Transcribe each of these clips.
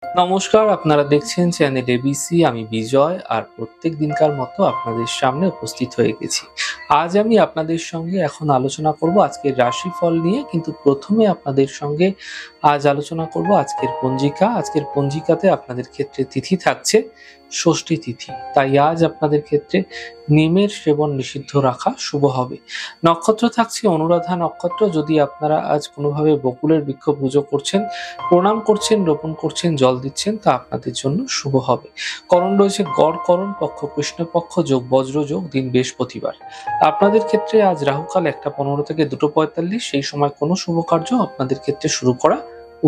নমস্কার, আপনারা দেখছেন চ্যানেল এবিসি। আমি বিজয়, আর প্রত্যেক দিনকার মতো আপনাদের সামনে উপস্থিত হয়ে গেছি। আজ আমি আপনাদের সঙ্গে এখন আলোচনা করব আজকের রাশিফল নিয়ে, কিন্তু প্রথমে আপনাদের সঙ্গে আজ আলোচনা করব আজকের পঞ্জিকা। আজকের পঞ্জিকাতে আপনাদের ক্ষেত্রে তিথি থাকছে ষষ্ঠী তিথি, তাই আজ আপনাদের ক্ষেত্রে নিমের সেবন নিষিদ্ধ রাখা শুভ হবে। নক্ষত্র থাকছে অনুরাধা নক্ষত্র। যদি আপনারা আজ কোনোভাবে বকুলের বৃক্ষ পুজো করছেন, প্রণাম করছেন, রোপণ করছেন, জল দিচ্ছেন, তা আপনাদের জন্য শুভ হবে। করণ রয়েছে গড় করণ, পক্ষ কৃষ্ণপক্ষ, যোগ বজ্র যোগ, দিন বৃহস্পতিবার। আপনাদের ক্ষেত্রে আজ রাহুকাল 1:15 থেকে 2:45, সেই সময় কোনো শুভ কার্য আপনাদের ক্ষেত্রে শুরু করা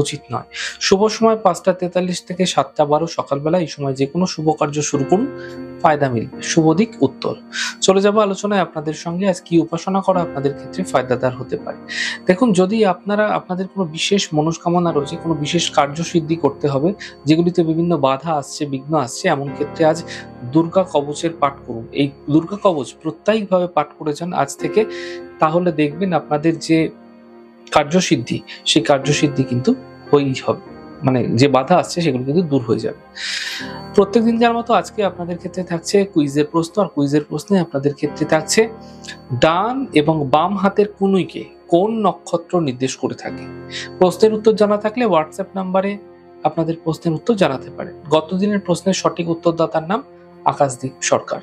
উচিত নয়। শুভ সময় 5:43 থেকে 7:12 সকালবেলা। এই সময় যে কোনো শুভ কার্য শুরু করুন, ফায়দা মিলবে। শুভ দিক উত্তর। চলে যাব আলোচনায় আপনাদের সঙ্গে আজ কি উপাসনা করা আপনাদের ক্ষেত্রে ফায়দাদার হতে পারে। দেখুন, যদি আপনাদের কোনো বিশেষ মনস্কামনা রয়েছে, কোনো বিশেষ কার্য সিদ্ধি করতে হবে, যেগুলিতে বিভিন্ন বাধা আসছে, বিঘ্ন আসছে, এমন ক্ষেত্রে আজ দুর্গা কবচের পাঠ করুন। এই দুর্গা কবচ প্রত্যয়িকভাবে পাঠ করে যান আজ থেকে, তাহলে দেখবেন আপনাদের যে কার্যসিদ্ধি, সেই কার্যসিদ্ধি কিন্তু হয়েই হবে। মানে যে বাধা আসছে সেগুলো কিন্তু দূর হয়ে যাবে। প্রত্যেক দিনকার মতো আজকে আপনাদের ক্ষেত্রে থাকছে কুইজের প্রশ্ন, আর কুইজের প্রশ্নে আপনাদের ক্ষেত্রে থাকছে ডান এবং বাম হাতের কনুইকে কোন নক্ষত্র নির্দেশ করে থাকে। প্রশ্নের উত্তর জানা থাকলে হোয়াটসঅ্যাপ নাম্বারে আপনাদের প্রশ্নের উত্তর জানাতে পারেন। গত দিনের প্রশ্নের সঠিক উত্তরদাতার নাম আকাশদীপ সরকার।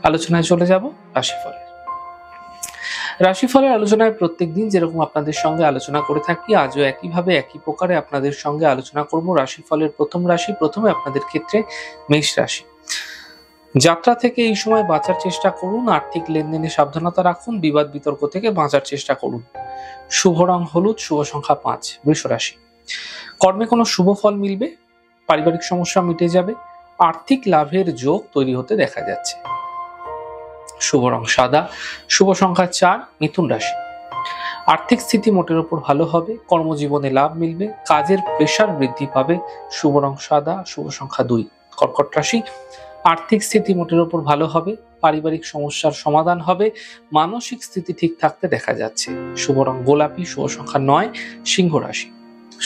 আলোচনায় চলে যাব রাশিফলের। রাশিফলের আলোচনায় প্রত্যেক দিন যেরকম আপনাদের সঙ্গে আলোচনা করে থাকি, আজও একইভাবে একই প্রকারে আপনাদের সঙ্গে আলোচনা করব রাশিফলের প্রথম রাশি। প্রথমে আপনাদের ক্ষেত্রে মেষ রাশি। যাত্রা থেকে এই সময় বাঁচার চেষ্টা করুন, আর্থিক লেনদেনে সাবধানতা রাখুন, বিবাদ বিতর্ক থেকে বাঁচার চেষ্টা করুন। শুভ রং হলুদ, শুভ সংখ্যা 5। বৃষ রাশি। কর্মে কোনো শুভ ফল মিলবে, পারিবারিক সমস্যা মিটে যাবে, আর্থিক লাভের যোগ তৈরি হতে দেখা যাচ্ছে। শুভ রং সাদা, শুভ সংখ্যা 4। মিথুন রাশি। আর্থিক স্থিতি মোটের উপর ভালো হবে, কর্মজীবনে লাভ মিলবে, কাজের প্রেসার বৃদ্ধি পাবে। শুভ রং সাদা, শুভ সংখ্যা 2। কর্কট রাশি। আর্থিক স্থিতি মোটের উপর ভালো হবে, পারিবারিক সমস্যার সমাধান হবে, মানসিক স্থিতি ঠিক থাকতে দেখা যাচ্ছে। শুভ রং গোলাপি, শুভ সংখ্যা 9। সিংহ রাশি।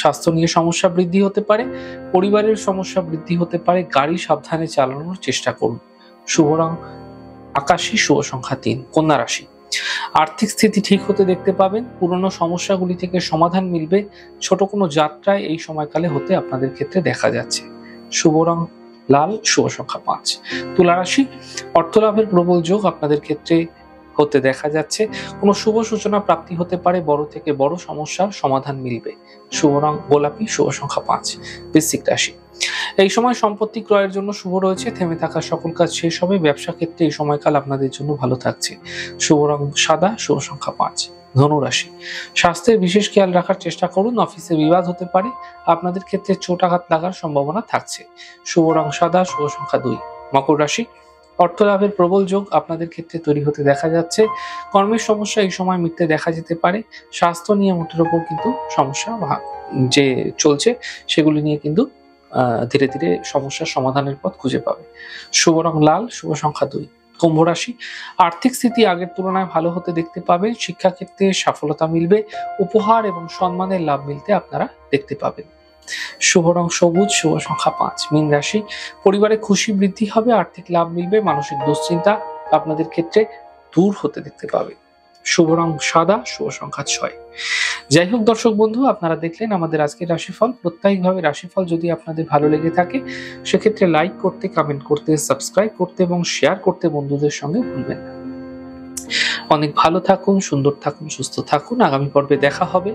স্বাস্থ্য নিয়ে সমস্যা বৃদ্ধি হতে পারে, পরিবারের সমস্যা বৃদ্ধি হতে পারে, গাড়ি সাবধানে চালানোর চেষ্টা করুন। শুভ রং আকাশী, শুভ সংখ্যা 3। কন্যা রাশি। আর্থিক স্থিতি ঠিক হতে দেখতে পাবেন, পুরনো সমস্যাগুলি থেকে সমাধান মিলবে, ছোট কোনো যাত্রায় এই সময়কালে হতে আপনাদের ক্ষেত্রে দেখা যাচ্ছে। শুভ রং লাল, শুভ সংখ্যা 5। তুলা রাশি। অর্থলাভের প্রবল যোগ আপনাদের ক্ষেত্রে হতে দেখা যাচ্ছে, কোনো শুভ সূচনা প্রাপ্তি হতে পারে, বড় থেকে বড় সমস্যার সমাধান মিলবে। শুভ রং গোলাপি, শুভ সংখ্যা 5। বৃশ্চিক রাশি। এই সময় সম্পত্তি ক্রয়ের জন্য শুভ রয়েছে, থেমে থাকা সকল কাজ শেষ হবে, ব্যবসা ক্ষেত্রে এই সময়কাল আপনাদের জন্য ভালো থাকছে। শুভ রং সাদা, শুভ সংখ্যা 5। ধনু রাশি। স্বাস্থ্যের বিশেষ খেয়াল রাখার চেষ্টা করুন, অফিসে বিবাদ হতে পারে, আপনাদের ক্ষেত্রে চোট আঘাত লাগার সম্ভাবনা থাকছে। শুভ রং সাদা, শুভ সংখ্যা 2। মকর রাশি। অর্থ লাভের প্রবল যোগ আপনাদের ক্ষেত্রে তৈরি হতে দেখা যাচ্ছে, কর্মের সমস্যা এই সময় মিটতে দেখা যেতে পারে, স্বাস্থ্য নিয়ে মোটের উপর কিন্তু সমস্যা যে চলছে সেগুলি নিয়ে কিন্তু ধীরে ধীরে সমস্যার সমাধানের পথ খুঁজে পাবে। শুভ রং লাল, শুভ সংখ্যা 2। কুম্ভ রাশি। আর্থিক স্থিতি আগের তুলনায় ভালো হতে দেখতে পাবেন, শিক্ষাক্ষেত্রে সফলতা মিলবে, উপহার এবং সম্মানের লাভ মিলতে আপনারা দেখতে পাবেন। শুভ রং সবুজ, শুভ সংখ্যা 5। মীন রাশি। পরিবারে খুশি বৃদ্ধি হবে, আর্থিক লাভ মিলবে, মানসিক দুশ্চিন্তা আপনাদের ক্ষেত্রে দূর হতে দেখতে পাবে। শুভ রং সাদা, শুভ সংখ্যা 6। যাই হোক দর্শক বন্ধু, আপনারা দেখলেন আমাদের আজকের রাশিফল। প্রত্যেকভাবে রাশিফল যদি আপনাদের ভালো লেগে থাকে, সেক্ষেত্রে লাইক করতে, কমেন্ট করতে, সাবস্ক্রাইব করতে এবং শেয়ার করতে বন্ধুদের সঙ্গে ভুলবেন না। অনেক ভালো থাকুন, সুন্দর থাকুন, সুস্থ থাকুন। আগামী পর্বে দেখা হবে।